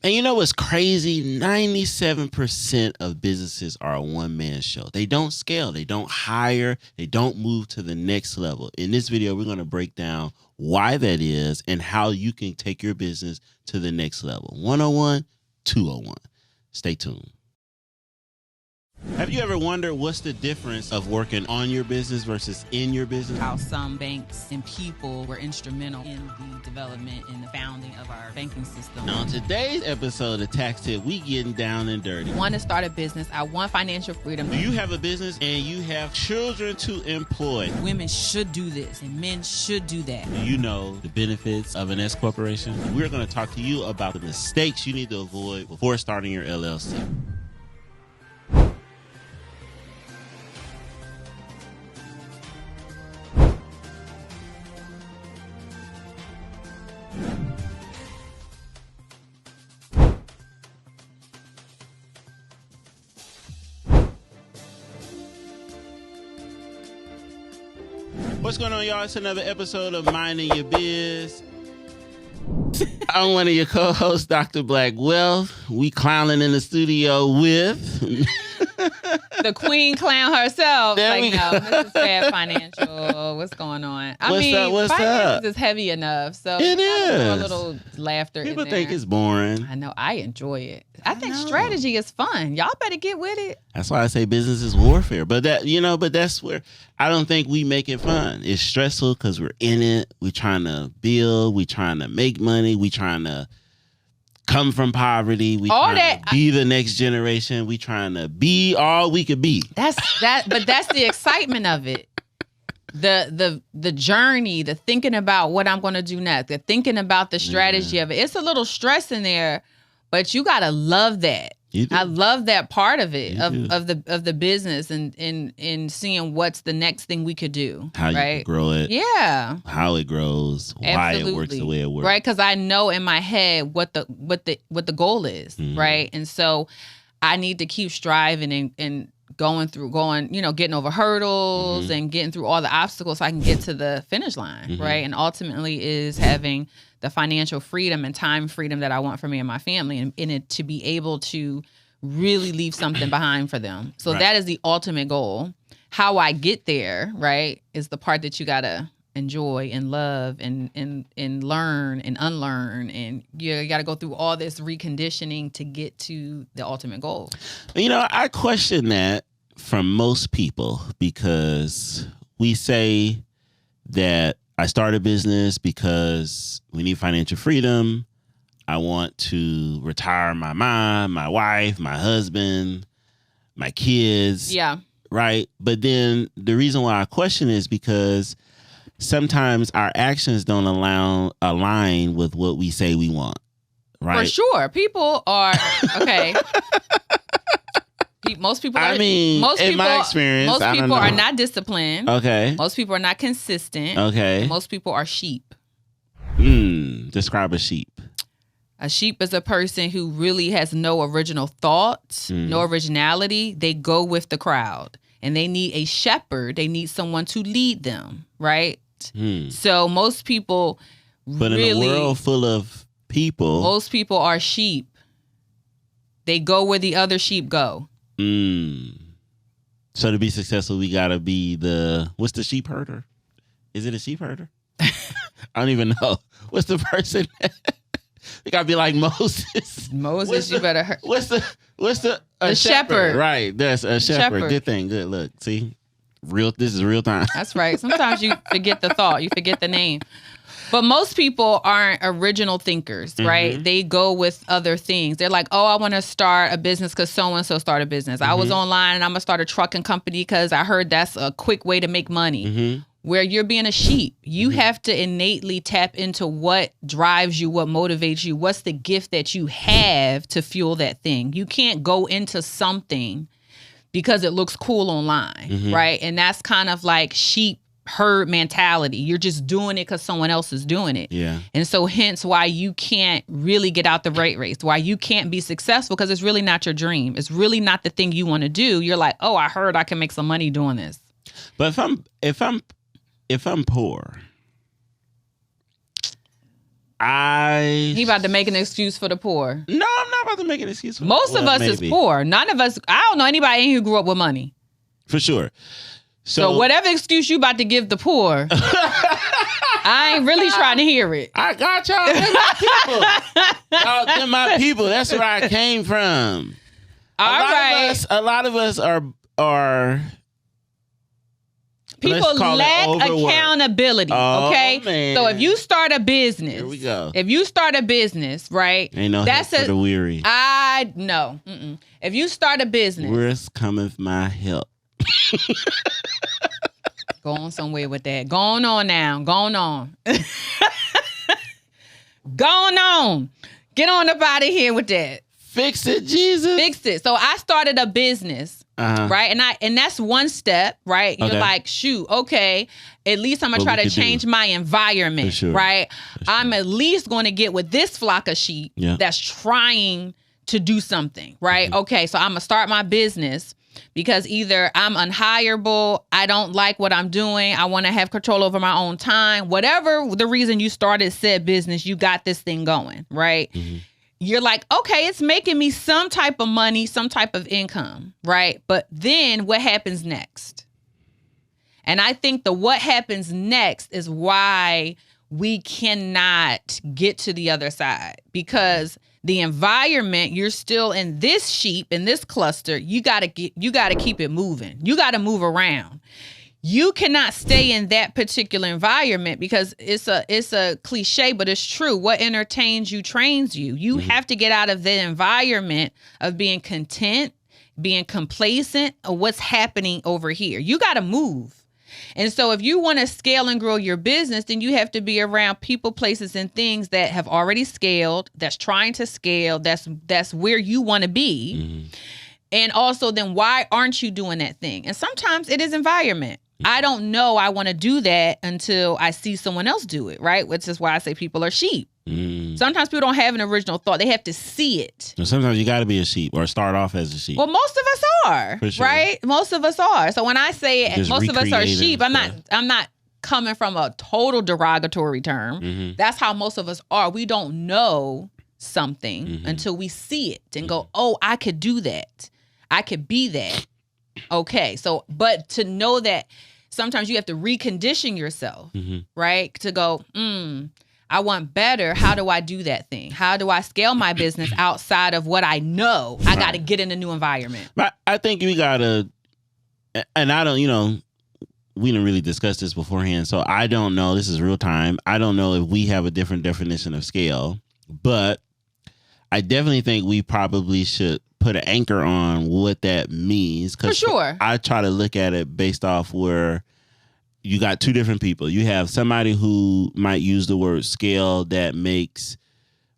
And you know what's crazy? 97% of businesses are a one-man show. They don't scale. They don't hire. They don't move to the next level. In this video, we're going to break down why that is and how you can take your business to the next level. 101, 201. Stay tuned. Have you ever wondered what's the difference of working on your business versus in your business? How some banks and people were instrumental in the development and the founding of our banking system. Now, on today's episode of Tax Tip, we getting down and dirty. I want to start a business. I want financial freedom. Do you have a business and you have children to employ? Women should do this and men should do that. Do you know the benefits of an S corporation? We're going to talk to you about the mistakes you need to avoid before starting your LLC. What's going on, y'all? It's another episode of Minding Your Biz. I'm one of your co-hosts, Dr. Blackwealth. We clowning in the studio with... the queen clown herself. There like, no, this is Fabfinancial. What's going on? What's finance up? is heavy enough. So it is. A little laughter People in there. think it's boring. I know. I enjoy it. I think know. strategy is fun. Y'all better get with it. That's why I say business is warfare. But that's where I don't think we make it fun. It's stressful because we're in it. We're trying to build. We're trying to make money. We're trying to come from poverty. We trying to be the next generation. We trying to be all we could be. But that's the excitement of it. The journey, the thinking about what I'm going to do next, the thinking about the strategy of it. It's a little stress in there, but you got to love that. I love that part of it, of the business and seeing what's the next thing we could do. How right? you can grow it. Yeah. How it grows. Why it works the way it works. Right. Because I know in my head what the goal is. Mm-hmm. Right. And so I need to keep striving and getting over hurdles mm-hmm. and getting through all the obstacles so I can get to the finish line. Mm-hmm. Right. And ultimately is having the financial freedom and time freedom that I want for me and my family, and in it to be able to really leave something behind for them. So right. that is the ultimate goal. How I get there, right, is the part that you gotta enjoy and love and learn and unlearn, and you gotta go through all this reconditioning to get to the ultimate goal. You know, I question that from most people because we say that I started a business because we need financial freedom. I want to retire my mom, my wife, my husband, my kids. Yeah. Right. But then the reason why I question is because sometimes our actions don't align with what we say we want. Right. For sure. People are okay. Most people are, in my experience, most people are not disciplined. Okay. Most people are not consistent. Okay. And most people are sheep. Describe a sheep. A sheep is a person who really has no original thoughts, no originality. They go with the crowd, and they need a shepherd. They need someone to lead them, right? So most people But in a world full of people, most people are sheep. They go where the other sheep go. So to be successful, we gotta be what's the sheep herder? Is it a sheep herder? I don't even know. What's the person? We gotta be like Moses. You better. What's the shepherd? Right, that's a shepherd. Good thing. Good. Look, see, this is real time. That's right. Sometimes you forget the thought. You forget the name. But most people aren't original thinkers, right? Mm-hmm. They go with other things. They're like, oh, I want to start a business because so-and-so started a business. Mm-hmm. I was online and I'm going to start a trucking company because I heard that's a quick way to make money. Mm-hmm. Where you're being a sheep. You have to innately tap into what drives you, what motivates you, what's the gift that you have to fuel that thing. You can't go into something because it looks cool online, right? And that's kind of like sheep herd mentality. You're just doing it because someone else is doing it. Yeah. And so hence why you can't really get out the rat race, why you can't be successful, because it's really not your dream. It's really not the thing you want to do. You're like, oh, I heard I can make some money doing this. But if I'm poor, he about to make an excuse for the poor. No, I'm about to make an excuse. Most of us is poor. None of us. I don't know anybody in here who grew up with money. For sure. So whatever excuse you about to give the poor, I ain't really trying to hear it. I got y'all. They're my people. They're my people. That's where I came from. A lot of us are people lack accountability. Okay, man. So if you start a business, here we go. If you start a business, right? Ain't no help for the weary. No. If you start a business, where's cometh my help? Go on somewhere with that. Going on now. Going on. Going on. Get on up out of here with that. Fix it, Jesus. Fix it. So I started a business, right? And that's one step, right? You're like, shoot, okay. At least I'm gonna try to change my environment, right? I'm at least going to get with this flock of sheep that's trying to do something, right? Okay, so I'm gonna start my business. Because either I'm unhireable, I don't like what I'm doing, I want to have control over my own time. Whatever the reason you started said business, you got this thing going, right? You're like, okay, it's making me some type of money, some type of income, right? But then what happens next? And I think the what happens next is why we cannot get to the other side. Because the environment, you're still in this sheep, in this cluster, you gotta keep it moving. You gotta move around. You cannot stay in that particular environment because it's a cliche, but it's true. What entertains you trains you. You have to get out of the environment of being content, being complacent, of what's happening over here. You gotta move. And so if you want to scale and grow your business, then you have to be around people, places, and things that have already scaled, that's trying to scale, that's where you want to be. And also then why aren't you doing that thing? And sometimes it is environment. I don't know I want to do that until I see someone else do it, right? Which is why I say people are sheep. Sometimes people don't have an original thought. They have to see it. And sometimes you got to be a sheep or start off as a sheep. Well, most of us are, right? Most of us are. So when I say most of us are sheep, I'm not coming from a total derogatory term. That's how most of us are. We don't know something until we see it and go, oh, I could do that. I could be that. Okay. So, but to know that sometimes you have to recondition yourself, right? To go, I want better. How do I do that thing? How do I scale my business outside of what I know? I got to get in a new environment. But I think we got to, and I don't, we didn't really discuss this beforehand. So I don't know. This is real time. I don't know if we have a different definition of scale, but I definitely think we probably should put an anchor on what that means. For sure. I try to look at it based off where you got two different people. You have somebody who might use the word scale that makes,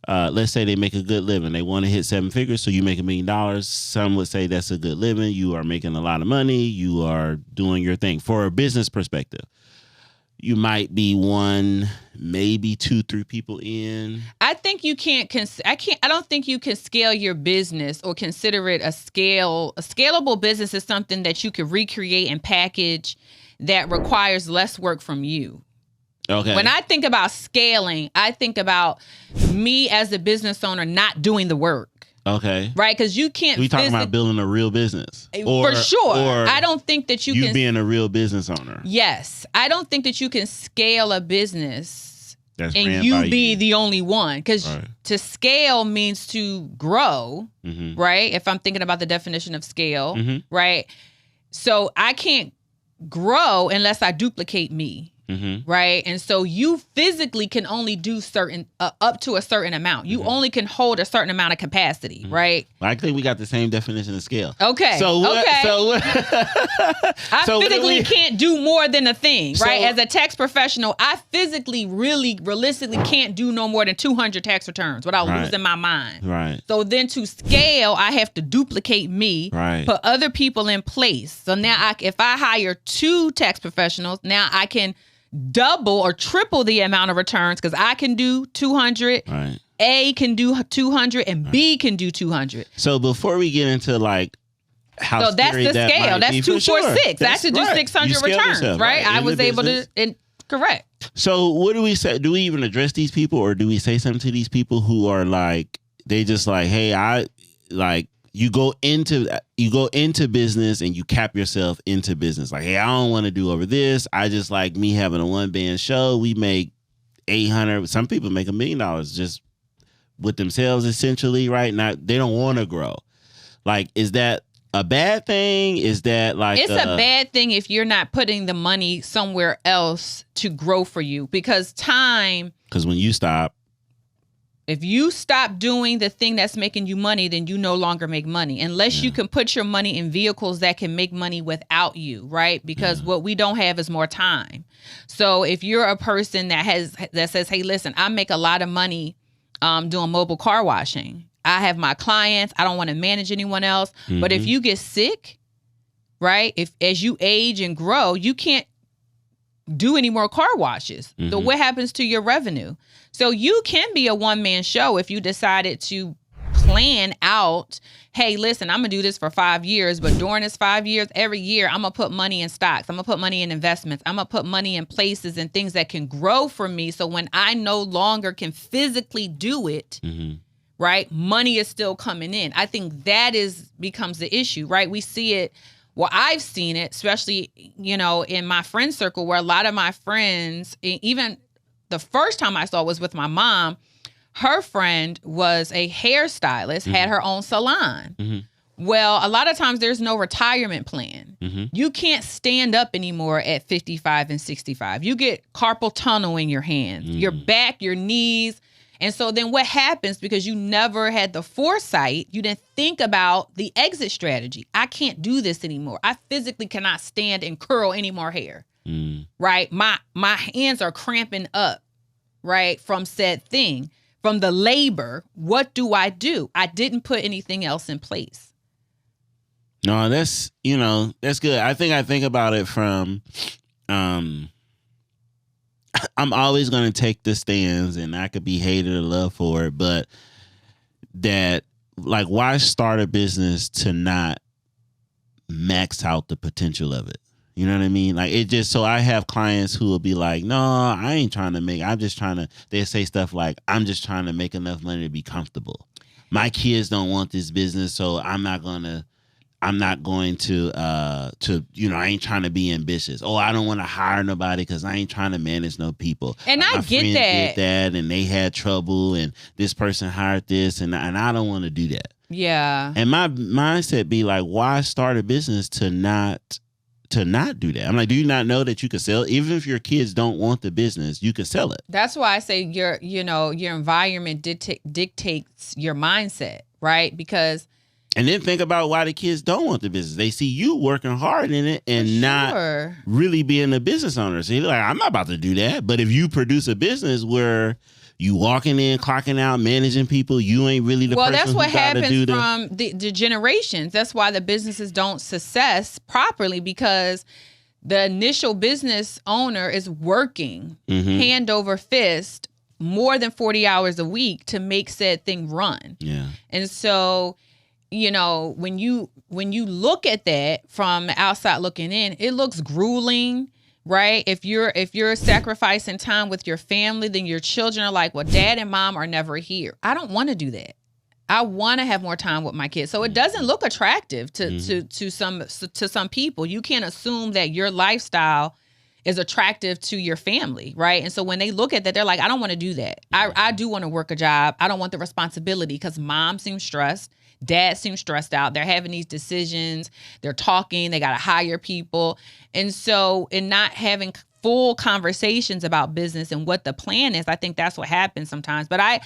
let's say they make a good living. They want to hit 7 figures, so you make $1 million. Some would say that's a good living. You are making a lot of money. You are doing your thing. For a business perspective, you might be one, maybe 2, 3 people in. I think you can't. I don't think you can scale your business or consider it a scalable business is something that you could recreate and package that requires less work from you. Okay. When I think about scaling, I think about me as a business owner not doing the work. Okay. Right? Because you can't. We talking about building a real business. For sure. Or I don't think that you can. Being a real business owner. Yes. I don't think that you can scale a business that's and you be the only one. Because to scale means to grow, right? If I'm thinking about the definition of scale, right? So I can't grow unless I duplicate me. Right. And so you physically can only do certain up to a certain amount. You only can hold a certain amount of capacity. Right. I think we got the same definition of scale. Okay. So what, I physically can't do more than a thing. Right. As a tax professional, I physically realistically can't do no more than 200 tax returns without losing my mind. Right. So then to scale, I have to duplicate me, put other people in place. So now if I hire 2 tax professionals, now I can double or triple the amount of returns because I can do 200. Right. A can do 200 and B can do 200. So before we get into like how so that's the scale. That's 246. I should do 600 returns, right? I was able to. Correct. So what do we say? Do we even address these people, or do we say something to these people who are like they just like, hey, I like you go into business and you cap yourself into business. Like, hey, I don't want to do over this. I just like me having a one-man show. We make $800. Some people make $1 million just with themselves, essentially, right? Not they don't want to grow. Like, is that a bad thing? Is that like it's a bad thing if you're not putting the money somewhere else to grow for you? Because when you stop, if you stop doing the thing that's making you money, then you no longer make money unless you can put your money in vehicles that can make money without you, right? Because what we don't have is more time. So if you're a person that says, hey, listen, I make a lot of money doing mobile car washing. I have my clients. I don't want to manage anyone else. Mm-hmm. But if you get sick, right? If as you age and grow, you can't do any more car washes. Mm-hmm. So what happens to your revenue? So you can be a one-man show if you decided to plan out, hey, listen, I'm going to do this for 5 years, but during this 5 years, every year, I'm going to put money in stocks. I'm going to put money in investments. I'm going to put money in places and things that can grow for me. So when I no longer can physically do it, right, money is still coming in. I think that becomes the issue, right? We see it. Well, I've seen it, especially, in my friend circle where a lot of my friends, even the first time I saw it was with my mom. Her friend was a hairstylist, had her own salon. Mm-hmm. Well, a lot of times there's no retirement plan. Mm-hmm. You can't stand up anymore at 55 and 65. You get carpal tunnel in your hands, your back, your knees. And so then what happens, because you never had the foresight, you didn't think about the exit strategy. I can't do this anymore. I physically cannot stand and curl any more hair, right? My hands are cramping up, right, from said thing, from the labor. What do? I didn't put anything else in place. No, that's good. I think about it from, I'm always going to take the stands, and I could be hated or loved for it, but that, like, why start a business to not max out the potential of it? You know what I mean? Like, it just, so I have clients who will be like, no, I ain't trying to make, they say stuff like, I'm just trying to make enough money to be comfortable. My kids don't want this business, so I'm not going to, I ain't trying to be ambitious. Oh, I don't want to hire nobody because I ain't trying to manage no people. And I get that. Did that, and they had trouble, and this person hired this, and I don't want to do that. Yeah. And my mindset be like, why start a business to not do that? I'm like, do you not know that you can sell? Even if your kids don't want the business, you can sell it. That's why I say your environment dictates your mindset, right? Because. And then think about why the kids don't want the business. They see you working hard in it and not really being a business owner. So you're like, I'm not about to do that. But if you produce a business where you walking in, clocking out, managing people, you ain't really the person that's what who got to do happens from the generations. That's why the businesses don't success properly, because the initial business owner is working hand over fist more than 40 hours a week to make said thing run. Yeah. And so, when you look at that from the outside looking in, it looks grueling, right? If you're sacrificing time with your family, then your children are like, well, dad and mom are never here. I don't want to do that. I want to have more time with my kids. So it doesn't look attractive to some people. You can't assume that your lifestyle is attractive to your family, right? And so when they look at that, they're like, I don't want to do that. I do want to work a job. I don't want the responsibility, because mom seems stressed. Dad seems stressed out. They're having these decisions. They're talking. They got to hire people. And so in not having full conversations about business and what the plan is, I think that's what happens sometimes. But I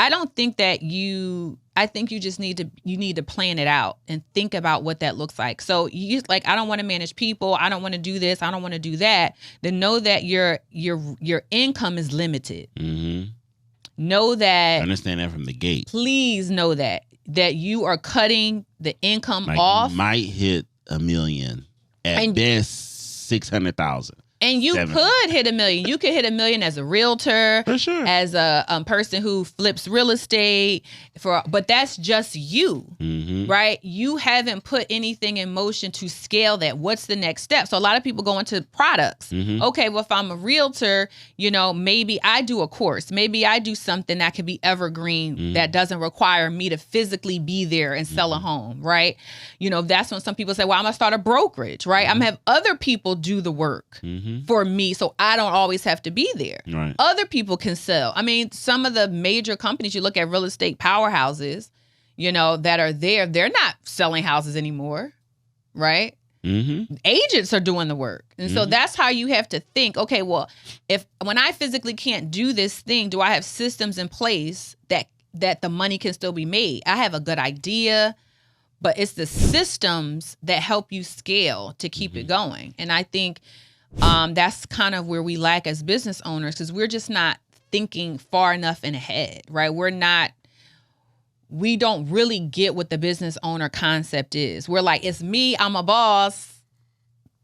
don't think that I think you just need to plan it out and think about what that looks like. So you like, I don't want to manage people. I don't want to do this. I don't want to do that. Then know that your income is limited. Mm-hmm. Know that. I understand that from the gate. Please know that you are cutting the income off. You might hit $1 million, at best 600,000. And you could hit $1 million. You could hit $1 million as a realtor, for sure, as a person who flips real estate. But that's just you, right? You haven't put anything in motion to scale that. What's the next step? So a lot of people go into products. Okay, well, if I'm a realtor, maybe I do a course. Maybe I do something that could be evergreen that doesn't require me to physically be there and sell a home, right? That's when some people say, well, I'm going to start a brokerage, right? I'm going to have other people do the work for me, so I don't always have to be there. Right. Other people can sell. I mean, some of the major companies, you look at real estate powerhouses, that are there, they're not selling houses anymore, right? Agents are doing the work. And so that's how you have to think, okay, well, when I physically can't do this thing, do I have systems in place that the money can still be made? I have a good idea, but it's the systems that help you scale to keep it going. And I think that's kind of where we lack as business owners, because we're just not thinking far enough in ahead, right? We don't really get what the business owner concept is. We're like, it's me, I'm a boss,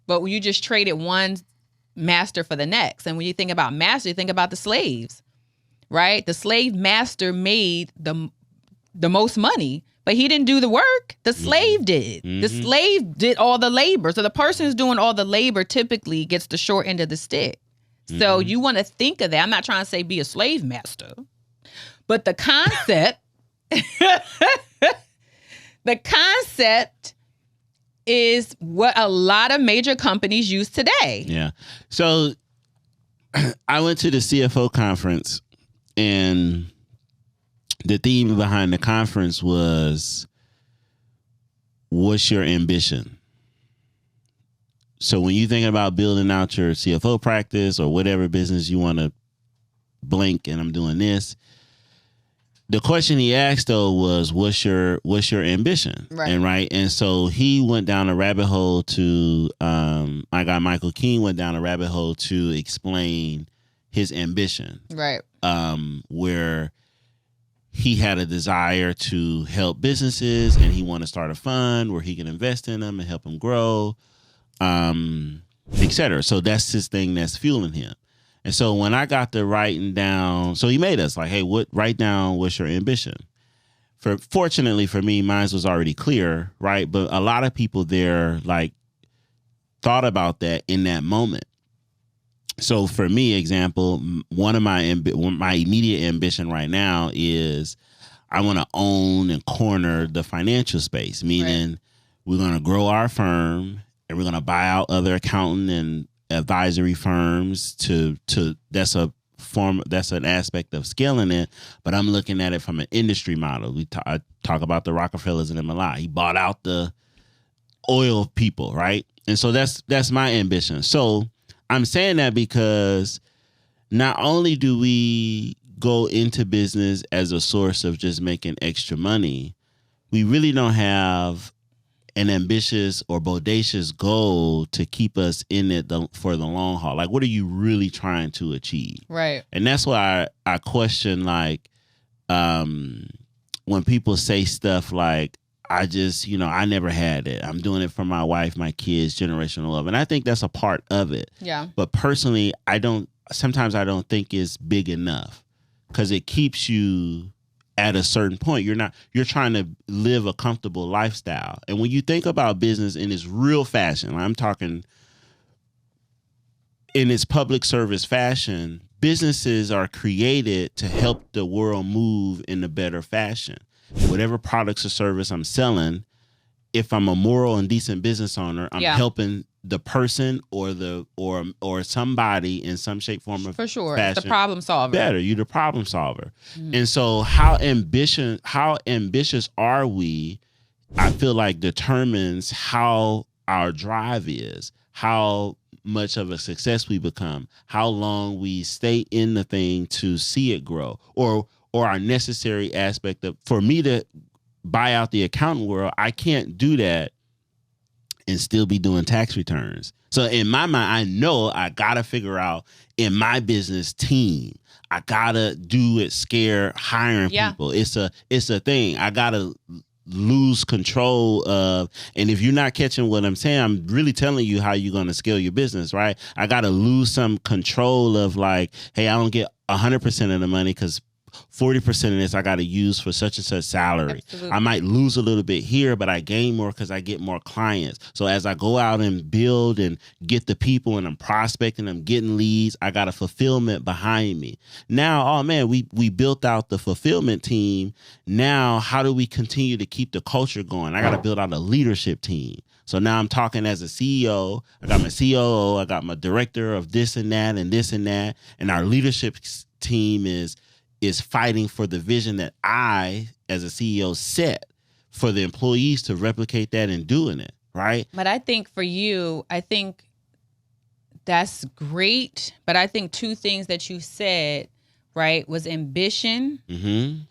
but you just traded one master for the next. And when you think about master, you think about the slaves, right? The slave master made the most money, but he didn't do the work. The slave did. The slave did all the labor. So the person who's doing all the labor typically gets the short end of the stick. So you want to think of that. I'm not trying to say be a slave master, but the concept, the concept is what a lot of major companies use today. Yeah. So I went to the CFO conference, and the theme behind the conference was, what's your ambition? So when you think about building out your CFO practice or whatever business you want to blink, and I'm doing this, the question he asked though was, what's your ambition? Right. And so he went down a rabbit hole to, my guy Michael King went down a rabbit hole to explain his ambition. Right. Where he had a desire to help businesses, and he wanted to start a fund where he can invest in them and help them grow, et cetera. So that's his thing that's fueling him. And so when I got to writing down, so he made us like, hey, write down what's your ambition. Fortunately for me, mine was already clear, right? But a lot of people there like thought about that in that moment. So for me, example, one of my immediate ambition right now is I want to own and corner the financial space, meaning we're going to grow our firm and we're going to buy out other accountant and advisory firms that's an aspect of scaling it, but I'm looking at it from an industry model. I talk about the Rockefellers and them a lot. He bought out the oil people, right? And so that's my ambition. So I'm saying that because not only do we go into business as a source of just making extra money, we really don't have an ambitious or bodacious goal to keep us in it for the long haul. Like, what are you really trying to achieve? Right. And that's why I question, like, when people say stuff like, I just, I never had it. I'm doing it for my wife, my kids, generational love. And I think that's a part of it. Yeah. But personally, sometimes I don't think it's big enough, because it keeps you at a certain point. You're trying to live a comfortable lifestyle. And when you think about business in its real fashion, I'm talking in its public service fashion, businesses are created to help the world move in a better fashion. Whatever products or service I'm selling, if I'm a moral and decent business owner, I'm helping the person or somebody in some shape, form, or for sure, fashion the problem solver. Better, you're the problem solver. And so how ambitious are we? I feel like determines how our drive is, how much of a success we become, how long we stay in the thing to see it grow, or our necessary aspect of, for me to buy out the accounting world, I can't do that and still be doing tax returns. So in my mind, I know I gotta figure out in my business team, I gotta do it, hiring people. It's a thing. I gotta lose control of, and if you're not catching what I'm saying, I'm really telling you how you're going to scale your business, right? I got to lose some control of like, hey, I don't get 100% of the money because 40% of this I got to use for such and such salary. Absolutely. I might lose a little bit here, but I gain more because I get more clients. So as I go out and build and get the people and I'm prospecting, I'm getting leads, I got a fulfillment behind me. Now, oh man, we built out the fulfillment team. Now, how do we continue to keep the culture going? I got to build out a leadership team. So now I'm talking as a CEO. I got my COO. I got my director of this and that and this and that. And our leadership team is fighting for the vision that I, as a CEO, set for the employees to replicate that and doing it, right? But I think for you, I think that's great. But I think two things that you said, right, was ambition, doing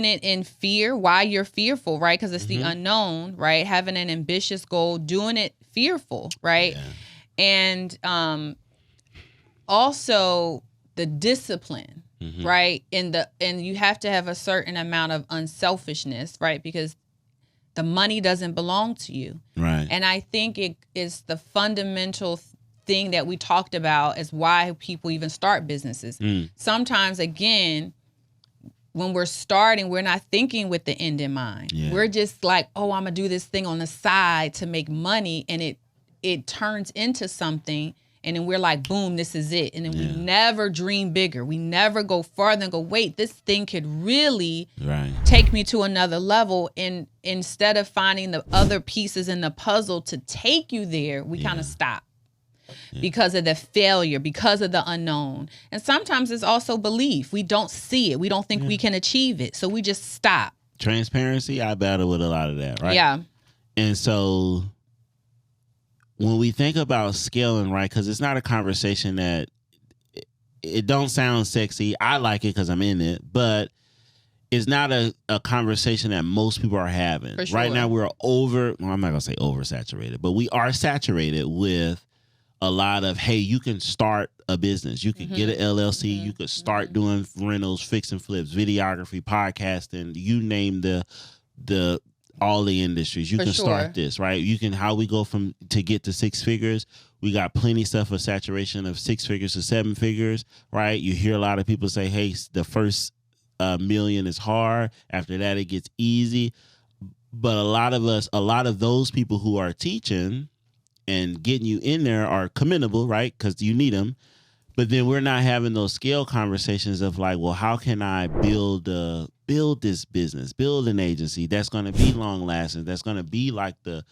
it in fear. Why you're fearful, right? Because it's the unknown, right? Having an ambitious goal, doing it fearful, right? Yeah. And also the discipline. Right. And you have to have a certain amount of unselfishness, right? Because the money doesn't belong to you. Right. And I think it is the fundamental thing that we talked about is why people even start businesses. Sometimes, again, when we're starting, we're not thinking with the end in mind. Yeah. We're just like, oh, I'm going to do this thing on the side to make money. And it turns into something. And then we're like, boom, this is it. And then we never dream bigger. We never go farther and go, wait, this thing could really take me to another level. And instead of finding the other pieces in the puzzle to take you there, we kind of stop because of the failure, because of the unknown. And sometimes it's also belief. We don't see it. We don't think we can achieve it. So we just stop. Transparency, I battle with a lot of that, right? Yeah. And so when we think about scaling, right, because it's not a conversation that it don't sound sexy. I like it because I'm in it, but it's not a conversation that most people are having. For sure. Right now, we're I'm not going to say oversaturated, but we are saturated with a lot of, hey, you can start a business. You can get an LLC. You could start doing rentals, fix and flips, videography, podcasting, you name the all the industries. You can start this, right? You can, how we go to get to 6 figures. We got plenty stuff of saturation of 6 figures to 7 figures, right? You hear a lot of people say, hey, the first million is hard. After that, it gets easy. But a lot of those people who are teaching and getting you in there are commendable, right? Because you need them. But then we're not having those scale conversations of like, well, how can I build this business, build an agency that's going to be long lasting, that's going to be like the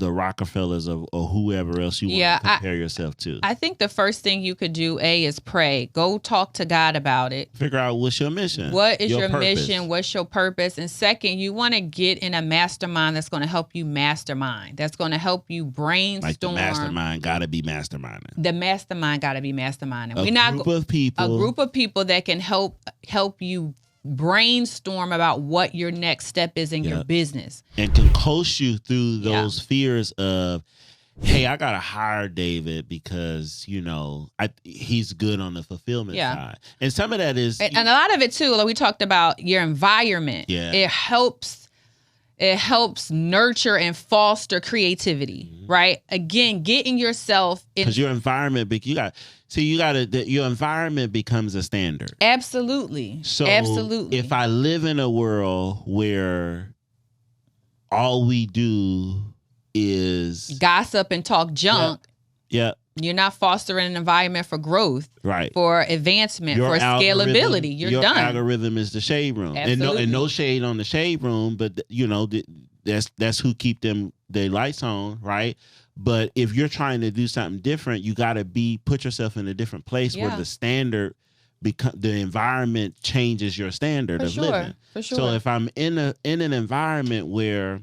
Rockefellers or whoever else you want to compare yourself to? I think the first thing you could do, is pray. Go talk to God about it. Figure out what's your mission. What is your mission? What's your purpose? And second, you want to get in a mastermind that's going to help you mastermind. That's going to help you brainstorm. Like the mastermind got to be masterminding. The mastermind got to be masterminding. A group of people that can help you brainstorm about what your next step is in your business and can coach you through those fears of, hey, I gotta hire David because he's good on the fulfillment side, and some of that is, and a lot of it too, like we talked about, your environment. It helps nurture and foster creativity, right? Again, getting yourself in, because your environment, your environment becomes a standard. Absolutely. So absolutely. If I live in a world where all we do is gossip and talk junk, you're not fostering an environment for growth, right? For advancement, for scalability. You're done. Your algorithm is the shade room, and no shade on the shade room, but that's who keep their lights on, right? But if you're trying to do something different, you got to put yourself in a different place where the standard, the environment changes your standard of living. For sure. So if I'm in an environment where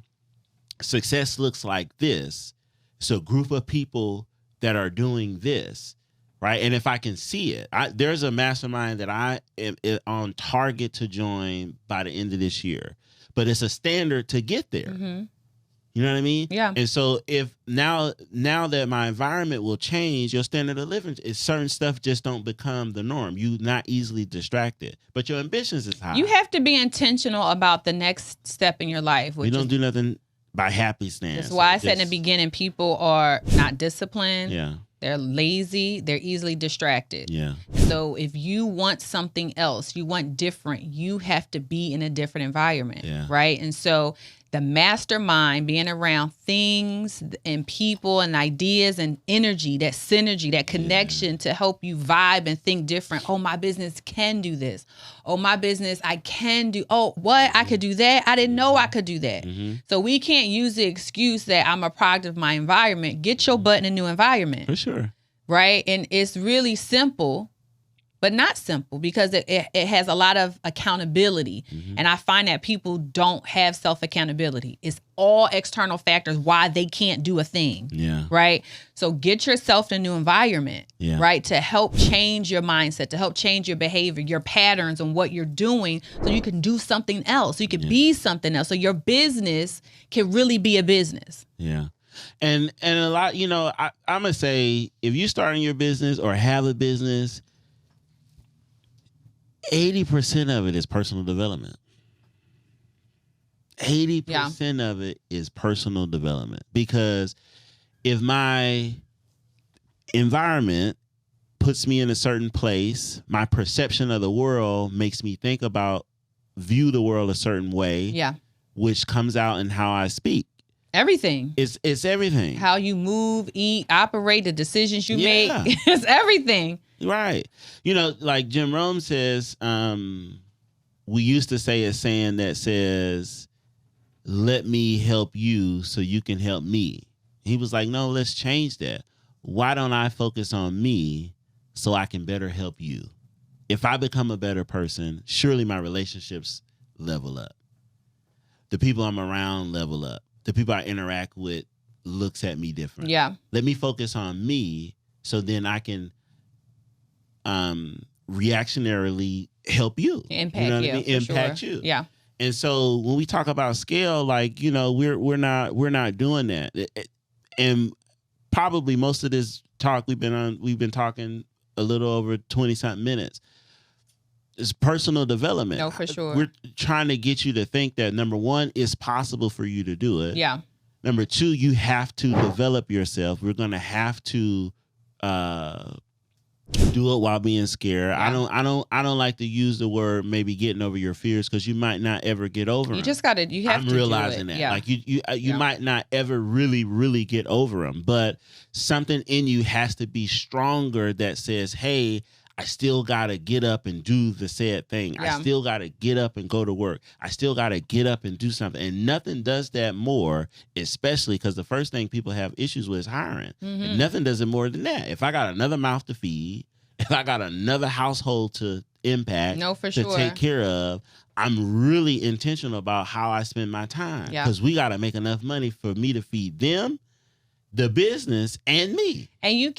success looks like this, it's a group of people that are doing this, right? And if I can see it, there's a mastermind that I am on target to join by the end of this year, but it's a standard to get there. You know what I mean? Yeah. And so if now that my environment will change, your standard of living, certain stuff just don't become the norm. You not easily distracted, but your ambitions is high. You have to be intentional about the next step in your life. You don't do nothing by happenstance. That's why I said in the beginning, people are not disciplined. Yeah. They're lazy. They're easily distracted. Yeah. So if you want something else, you want different, you have to be in a different environment. Yeah. Right. And so the mastermind, being around things and people and ideas and energy, that synergy, that connection to help you vibe and think different. Oh, my business can do this. Oh, my business, I can do. Oh, what? I could do that. I didn't know I could do that. So we can't use the excuse that I'm a product of my environment. Get your butt in a new environment. For sure. Right. And it's really simple, but not simple, because it has a lot of accountability. And I find that people don't have self-accountability. It's all external factors why they can't do a thing. Yeah. Right. So get yourself in a new environment, right, to help change your mindset, to help change your behavior, your patterns on what you're doing, so you can do something else. So you can be something else. So your business can really be a business. Yeah. And a lot, you know, I'm going to say, if you're starting your business or have a business, 80% of it is personal development. 80% of it is personal development. Because if my environment puts me in a certain place, my perception of the world makes me view the world a certain way, which comes out in how I speak. Everything. It's everything. How you move, eat, operate, the decisions you make. It's everything. Right. You know, like Jim Rome says, we used to say a saying that says, let me help you so you can help me. He was like, no, let's change that. Why don't I focus on me so I can better help you? If I become a better person, surely my relationships level up. The people I'm around level up. The people I interact with looks at me different. Yeah. Let me focus on me so then I can reactionarily help you. Impact, you know what I mean? Impact you. Yeah. And so when we talk about scale, like, you know, we're not doing that. And probably most of this talk we've been talking a little over 20-something minutes. It's personal development. No, for sure. We're trying to get you to think that, number one, it's possible for you to do it. Yeah. Number two, you have to develop yourself. We're going to have to do it while being scared. Yeah. I don't like to use the word maybe getting over your fears, because you might not ever get over them. You just got to, you have I'm to realizing do it. that. Yeah. Like you might not ever really get over them, but something in you has to be stronger that says, hey, I still got to get up and do the said thing. Yeah. I still got to get up and go to work. I still got to get up and do something. And nothing does that more, especially because the first thing people have issues with is hiring. And nothing does it more than that. If I got another mouth to feed, if I got another household to impact, to take care of, I'm really intentional about how I spend my time. Because we got to make enough money for me to feed them, the business, and me. And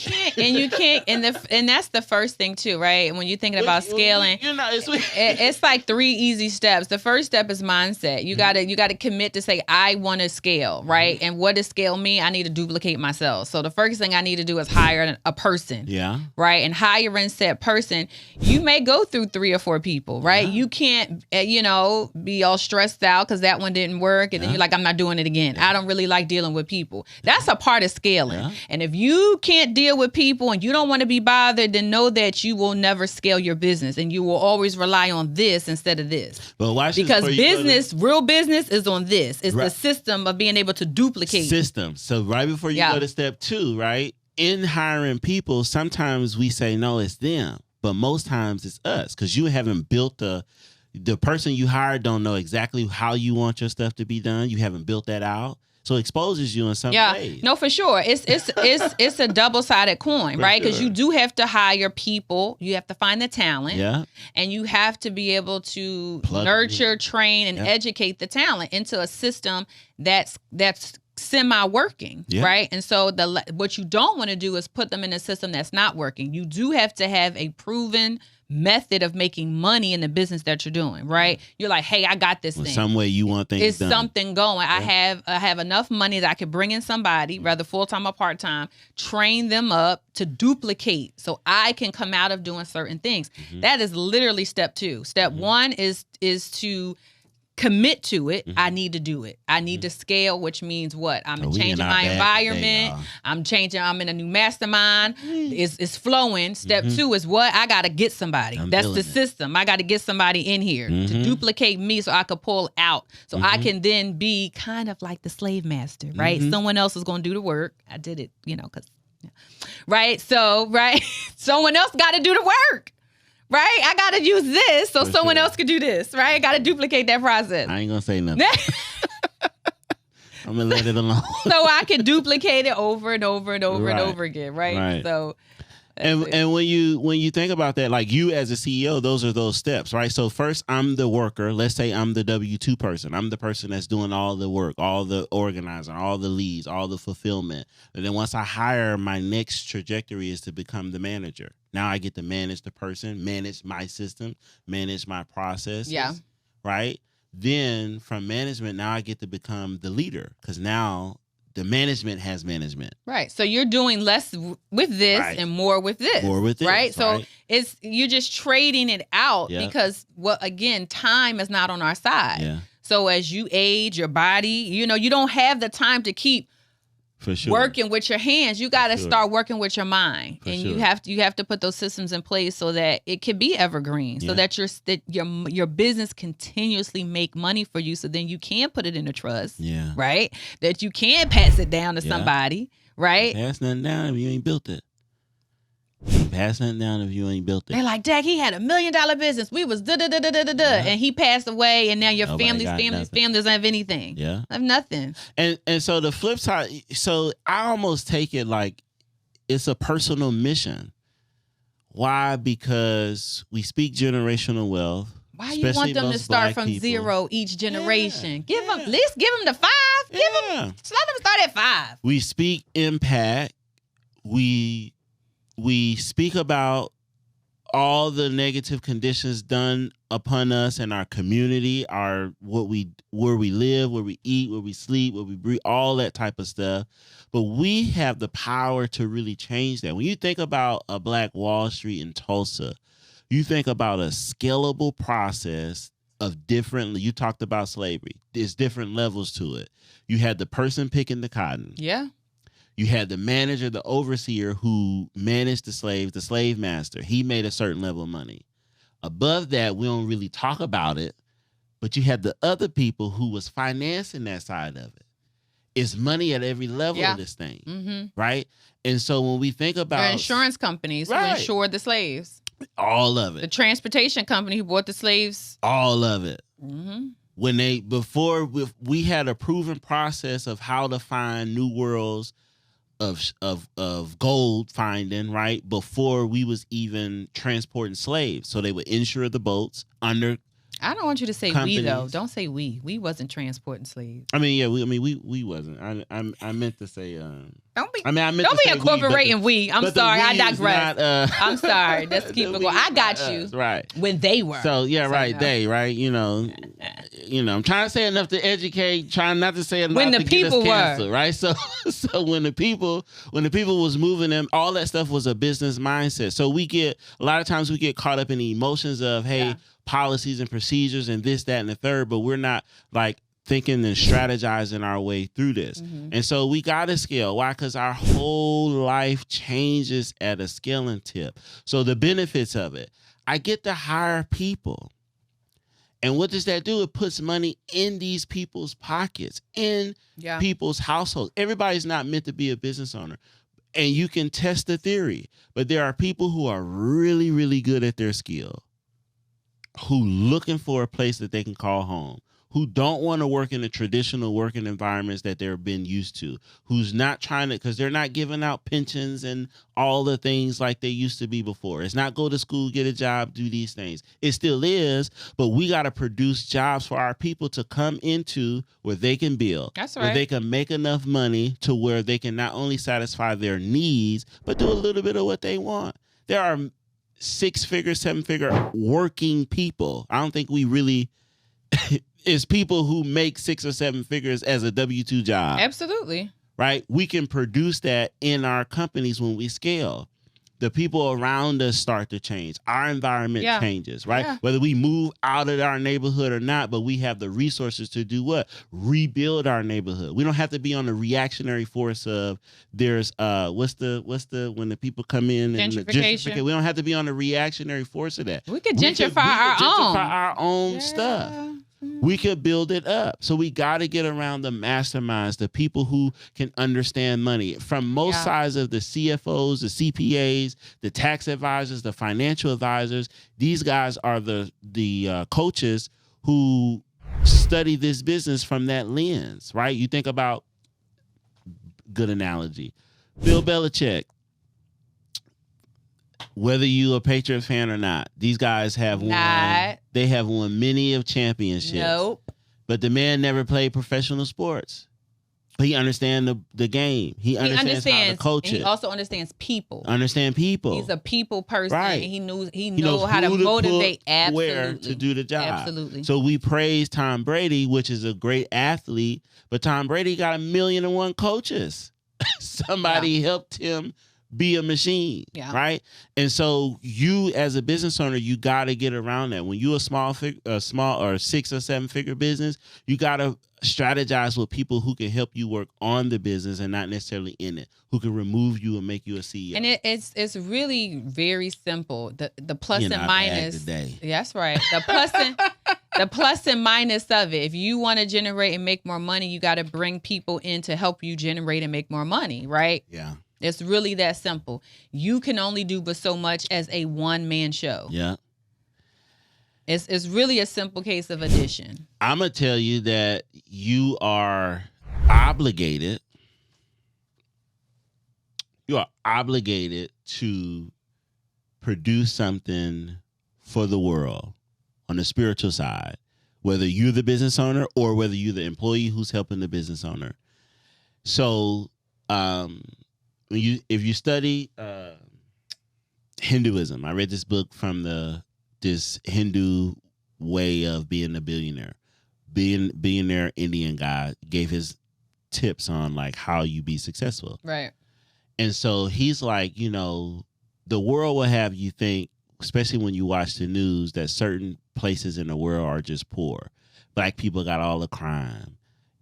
that's the first thing too, right? And when you're thinking about scaling, it's like 3 easy steps. The first step is mindset. You gotta commit to say, I want to scale, right? And what does scale mean? I need to duplicate myself. So the first thing I need to do is hire a person. Yeah. Right. And hiring said person, you may go through 3 or 4 people, right? You can't, be all stressed out because that one didn't work. And then you're like, I'm not doing it again. I don't really like dealing with people. That's a part of scaling. Yeah. And if you can't deal with people and you don't want to be bothered, then know that you will never scale your business, and you will always rely on this instead of this. But watch because real business is on this. It's the system of being able to duplicate. System. So right before you go to step 2, right? In hiring people, sometimes we say, no, it's them. But most times it's us, because you haven't built the person you hired don't know exactly how you want your stuff to be done. You haven't built that out. So it exposes you in some ways. No, for sure. It's a double-sided coin, right? Because you do have to hire people. You have to find the talent. Yeah. And you have to be able to nurture, train, and educate the talent into a system that's semi-working, right? And so what you don't want to do is put them in a system that's not working. You do have to have a proven method of making money in the business that you're doing, right? You're like, hey, I got this thing. Some way you want things done. It's something going. I have enough enough money that I could bring in somebody, whether full-time or part-time, train them up to duplicate so I can come out of doing certain things. That is literally step 2. Step 1 is to commit to it. I need to do it. I need to scale, which means what? I'm changing my environment. I'm in a new mastermind. It's flowing. Step 2 is what? I got to get somebody. That's the system. I got to get somebody in here to duplicate me so I could pull out. So I can then be kind of like the slave master, right? Someone else is going to do the work. I did it, because, right? So, right? Someone else got to do the work. Right? I got to use this so someone else can do this, right? I got to duplicate that process. I ain't going to say nothing. I'm going to let it alone. So I can duplicate it over and over and over and over again, right? So and when you think about that, like you as a CEO, those are those steps, right? So first, I'm the worker. Let's say I'm the W-2 person. I'm the person that's doing all the work, all the organizing, all the leads, all the fulfillment. And then once I hire, my next trajectory is to become the manager. Now I get to manage the person, manage my system, manage my processes. Yeah. Right? Then from management, now I get to become the leader because now the management has management. Right. So you're doing less with this and more with this. More with this. Right. So you're just trading it out because, again, time is not on our side. Yeah. So as you age, your body, you don't have the time to keep working with your hands. You got to start working with your mind, you have to put those systems in place so that it can be evergreen, so that your business continuously make money for you. So then you can put it in a trust, right? That you can pass it down to somebody, right? Pass nothing down if you ain't built it. You pass nothing down if you ain't built it. They're like, Dak, he had $1 million business. We was and he passed away, and now your family's doesn't have anything. Yeah, I have nothing. And so the flip side, so I almost take it like it's a personal mission. Why? Because we speak generational wealth. Why you want them to start from zero each generation? Give them, at least give them the 5. Give them, let them start at 5. We speak impact. We speak about all the negative conditions done upon us and our community, where we live, where we eat, where we sleep, where we breathe, all that type of stuff. But we have the power to really change that. When you think about a Black Wall Street in Tulsa, you think about a scalable process of you talked about slavery. There's different levels to it. You had the person picking the cotton. Yeah. You had the manager, the overseer who managed the slaves, the slave master. He made a certain level of money. Above that, we don't really talk about it, but you had the other people who was financing that side of it. It's money at every level of this thing, right? And so when we think about... There are insurance companies who insured the slaves. All of it. The transportation company who bought the slaves. All of it. When before we had a proven process of how to find new worlds of gold finding, right, before we was even transporting slaves. So they would insure the boats under I don't want you to say companies. We though. Don't say we. We wasn't transporting slaves. I mean, yeah, we wasn't. I meant to say don't be incorporating we. I'm sorry, I digress. Not, I'm sorry. Let's keep it going. I got you. Right. When they were. So yeah, right, they, right, I'm trying to say enough to educate, trying not to say enough when the to people get us canceled, were. right? So when the people was moving them, all that stuff was a business mindset. So a lot of times we get caught up in the emotions of, policies and procedures and this, that, and the third, but we're not like thinking and strategizing our way through this. And so we got to scale. Why? Because our whole life changes at a scaling tip. So the benefits of it, I get to hire people. And what does that do? It puts money in these people's pockets, in people's households. Everybody's not meant to be a business owner. And you can test the theory, but there are people who are really, really good at their skill, who looking for a place that they can call home, who don't want to work in the traditional working environments that they've been used to, who's not trying to, because they're not giving out pensions and all the things like they used to be before. It's not go to school, get a job, do these things. It still is, but we got to produce jobs for our people to come into where they can build. That's right. Where they can make enough money to where they can not only satisfy their needs, but do a little bit of what they want. There are 6-figure, 7-figure working people. I don't think we really is people who make 6 or 7 figures as a W-2 job. Absolutely. Right? We can produce that in our companies when we scale. The people around us start to change. Our environment changes, right? Yeah. Whether we move out of our neighborhood or not, but we have the resources to do what? Rebuild our neighborhood. We don't have to be on the reactionary force of there's what's the when the people come in and gentrification. We don't have to be on the reactionary force of that. We could gentrify our own stuff. We could build it up. So we got to get around the masterminds, the people who can understand money from most sides of the CFOs, the CPAs, the tax advisors, the financial advisors. These guys are the coaches who study this business from that lens, right? You think about, good analogy, Bill Belichick. Whether you a Patriots fan or not, these guys have won. They have won many of championships. Nope. But the man never played professional sports. He understands the game. He understands how to coach it. He also understands people. Understand people. He's a people person. Right. And he knows how to motivate. Absolutely. Where to do the job. Absolutely. So we praise Tom Brady, which is a great athlete, but Tom Brady got 1,000,001 coaches. Somebody helped him be a machine, right? And so you, as a business owner, you got to get around that. When you're a small or 6 or 7 figure business, you got to strategize with people who can help you work on the business and not necessarily in it, who can remove you and make you a CEO. And it's really very simple. The plus and minus. That's right. The plus and minus of it. If you want to generate and make more money, you got to bring people in to help you generate and make more money, right? Yeah. It's really that simple. You can only do but so much as a one-man show. Yeah. It's really a simple case of addition. I'm going to tell you that you are obligated. You are obligated to produce something for the world on the spiritual side, whether you're the business owner or whether you're the employee who's helping the business owner. So, if you study Hinduism, I read this book from this Hindu way of being a billionaire. Billionaire Indian guy gave his tips on like how you be successful. Right. And so he's like, the world will have you think, especially when you watch the news, that certain places in the world are just poor. Black people got all the crime.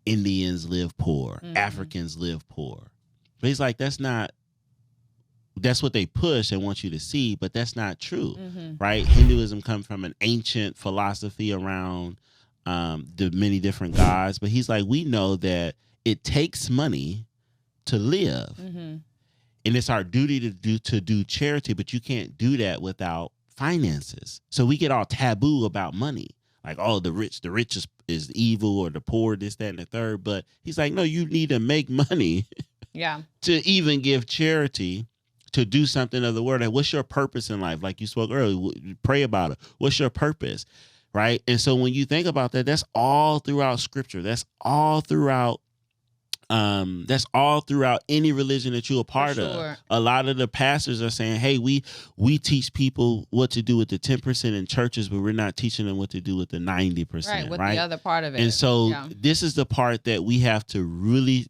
Indians live poor. Mm-hmm. Africans live poor. But he's like, that's what they push and want you to see, but that's not true, right? Hinduism comes from an ancient philosophy around the many different gods. But he's like, we know that it takes money to live. Mm-hmm. And it's our duty to do charity, but you can't do that without finances. So we get all taboo about money. Like, oh, the rich is evil, or the poor, this, that, and the third. But he's like, no, you need to make money. Yeah. To even give charity, to do something of the word. Like, what's your purpose in life? Like you spoke earlier, pray about it. What's your purpose? Right. And so when you think about that, that's all throughout scripture. That's all throughout any religion that you're a part of. A lot of the pastors are saying, hey, we teach people what to do with the 10% in churches, but we're not teaching them what to do with the 90%. Right. With the other part of it. And so this is the part that we have to really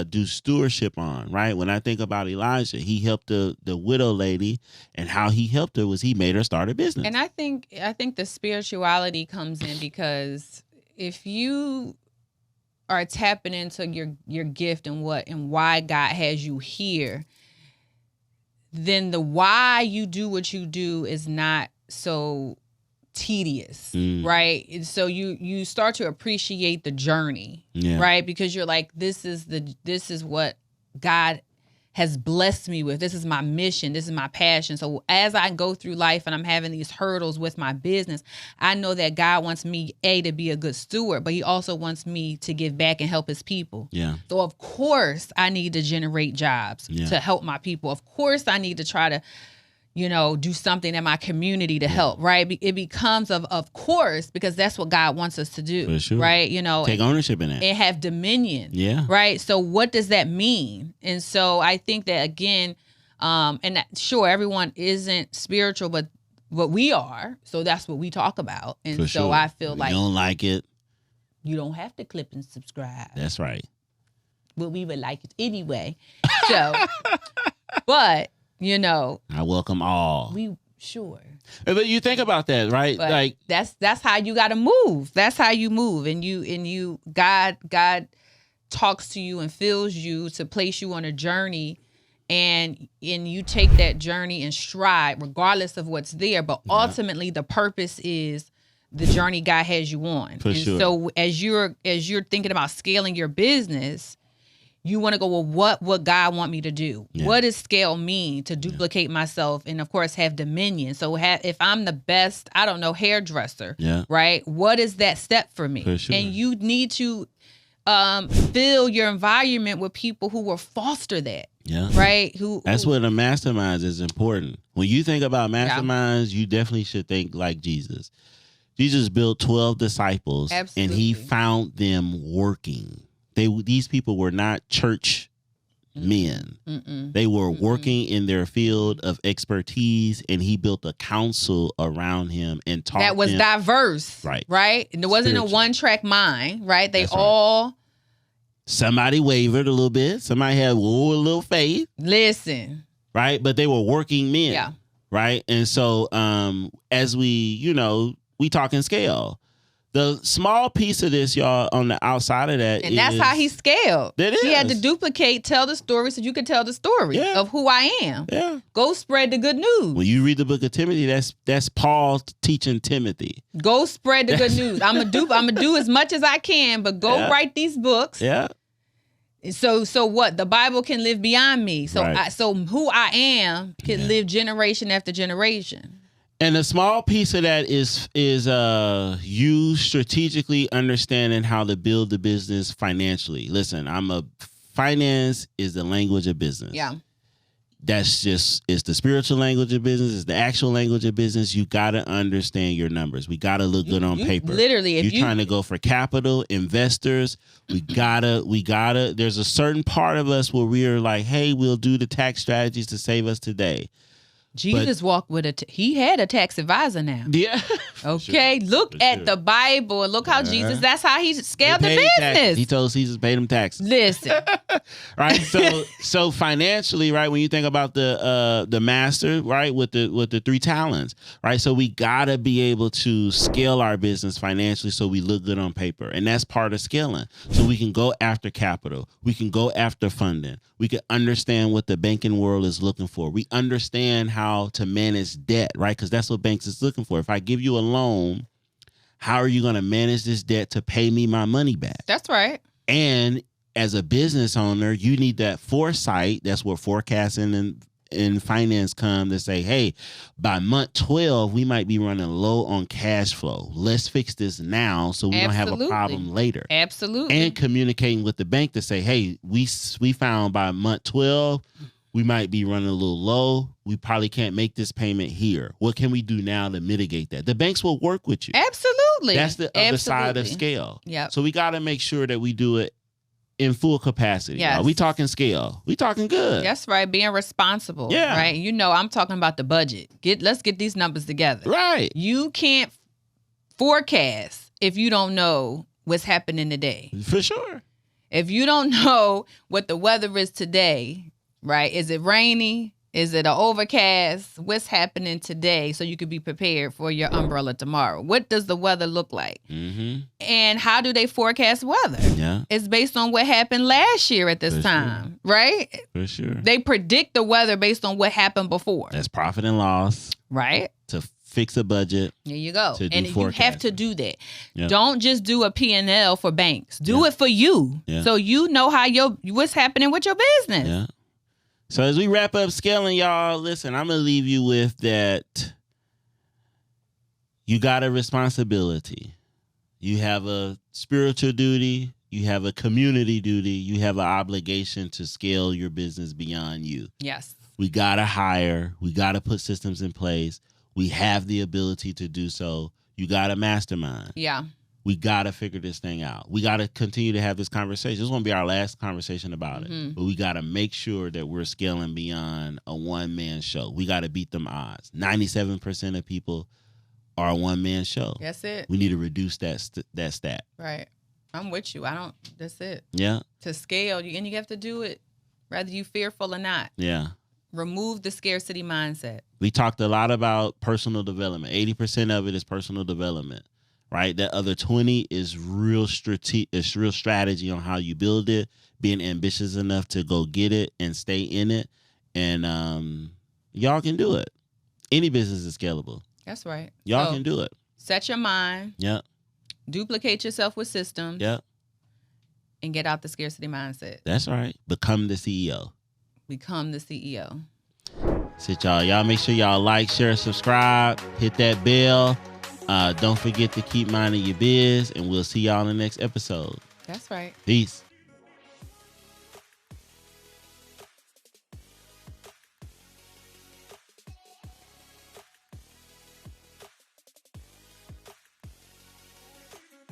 do stewardship on, right? When I think about Elijah, he helped the widow lady, and how he helped her was he made her start a business. And I think the spirituality comes in, because if you are tapping into your gift and why God has you here, then the why you do what you do is not so tedious, right? So you start to appreciate the journey, right? Because you're like, this is what God has blessed me with. This is my mission. This is my passion. So as I go through life and I'm having these hurdles with my business, I know that God wants me, to be a good steward, but he also wants me to give back and help his people. Yeah. So of course I need to generate jobs to help my people. Of course I need to try to, do something in my community to help, right? It becomes of course, because that's what God wants us to do, for sure. right? Take ownership in it. And have dominion, right? So what does that mean? And so I think that, again, sure, everyone isn't spiritual, but we are. So that's what we talk about. And for so sure. I feel like, you don't like it, You don't have to click and subscribe. That's right. But we would like it anyway. So, but, you know. I welcome all. Sure. But you think about that, right? But like that's how you got to move. That's how you move. And you God talks to you and fills you to place you on a journey, and you take that journey in stride regardless of what's there. But ultimately the purpose is the journey God has you on. For sure. So as you're thinking about scaling your business, you want to go, well, what God want me to do? Yeah. What does scale mean to duplicate myself and, of course, have dominion? So if I'm the best, I don't know, hairdresser, right? What is that step for me? For sure. And you need to fill your environment with people who will foster that. Yeah. Right? That's what a mastermind is important. When you think about masterminds, you definitely should think like Jesus. Jesus built 12 disciples. Absolutely. And he found them working. These people were not church men. They were working in their field of expertise, and he built a council around him and taught that was them, diverse. Right? And there wasn't spiritual. A one-track mind, right? They That's all... Right. Somebody wavered a little bit. Somebody had a little faith. Listen. Right? But they were working men. Yeah. Right? And so as we talking scale. The small piece of this, y'all, on the outside of that, and that's how he scaled. He had to duplicate, tell the story so you could tell the story of who I am. Yeah. Go spread the good news. When you read the book of Timothy, that's Paul teaching Timothy. Go spread the good news. I'm gonna do as much as I can, but go write these books. Yeah. So what? The Bible can live beyond me. So so who I am can live generation after generation. And a small piece of that is you strategically understanding how to build the business financially. Listen, finance is the language of business. Yeah. It's the spiritual language of business. It's the actual language of business. You got to understand your numbers. We got to look good on paper. Literally, if you're trying to go for capital, investors, we gotta, there's a certain part of us where we are like, hey, we'll do the tax strategies to save us today. Jesus walked with he had a tax advisor now. Yeah. Okay. Look at the Bible and look how Jesus, that's how he scaled the business. Taxes. He told Caesar pay them taxes. Listen. Right. So financially, right, when you think about the master, right, with the 3 talents, right? So we gotta be able to scale our business financially so we look good on paper. And that's part of scaling. So we can go after capital. We can go after funding. We can understand what the banking world is looking for. We understand how to manage debt, right? Because that's what banks is looking for. If I give you a loan, how are you going to manage this debt to pay me my money back? That's right. And as a business owner, you need that foresight. That's where forecasting and finance come to say, hey, by month 12, we might be running low on cash flow. Let's fix this now so we don't have a problem later. Absolutely. And communicating with the bank to say, hey, we found by month 12, we might be running a little low. We probably can't make this payment here. What can we do now to mitigate that? The banks will work with you. Absolutely. That's the other side of scale. Yeah. So we got to make sure that we do it in full capacity. Yes. We talking scale. We talking good. That's right. Being responsible. Yeah. Right. I'm talking about the budget. Let's get these numbers together. Right. You can't forecast if you don't know what's happening today. For sure. If you don't know what the weather is today, right? Is it rainy? Is it an overcast? What's happening today so you could be prepared for your umbrella tomorrow? What does the weather look like? Mm-hmm. And how do they forecast weather? Yeah. It's based on what happened last year at this time, right? For sure. They predict the weather based on what happened before. That's profit and loss. Right. To fix a budget. There you go. And you have to do that. Yep. Don't just do a P&L for banks. Do it for you. Yeah. So you know what's happening with your business. Yeah. So as we wrap up scaling, y'all, listen, I'm going to leave you with that you got a responsibility. You have a spiritual duty. You have a community duty. You have an obligation to scale your business beyond you. Yes. We got to hire. We got to put systems in place. We have the ability to do so. You got a mastermind. Yeah. We got to figure this thing out. We got to continue to have this conversation. This won't be our last conversation about it. But we got to make sure that we're scaling beyond a one-man show. We got to beat them odds. 97% of people are a one-man show. That's it. We need to reduce that stat. Right. I'm with you. That's it. Yeah. To scale, and you have to do it whether you fearful or not. Yeah. Remove the scarcity mindset. We talked a lot about personal development. 80% of it is personal development, right? That other 20 is real strategy on how you build it, being ambitious enough to go get it and stay in it. And y'all can do it. Any business is scalable. That's right. Y'all can do it. Set your mind. Yeah. Duplicate yourself with systems. Yeah. And get out the scarcity mindset. That's right. Become the CEO. Become the CEO. That's it, y'all. Y'all make sure y'all like, share, subscribe, hit that bell. Don't forget to keep minding your biz, and we'll see y'all in the next episode. That's right. Peace.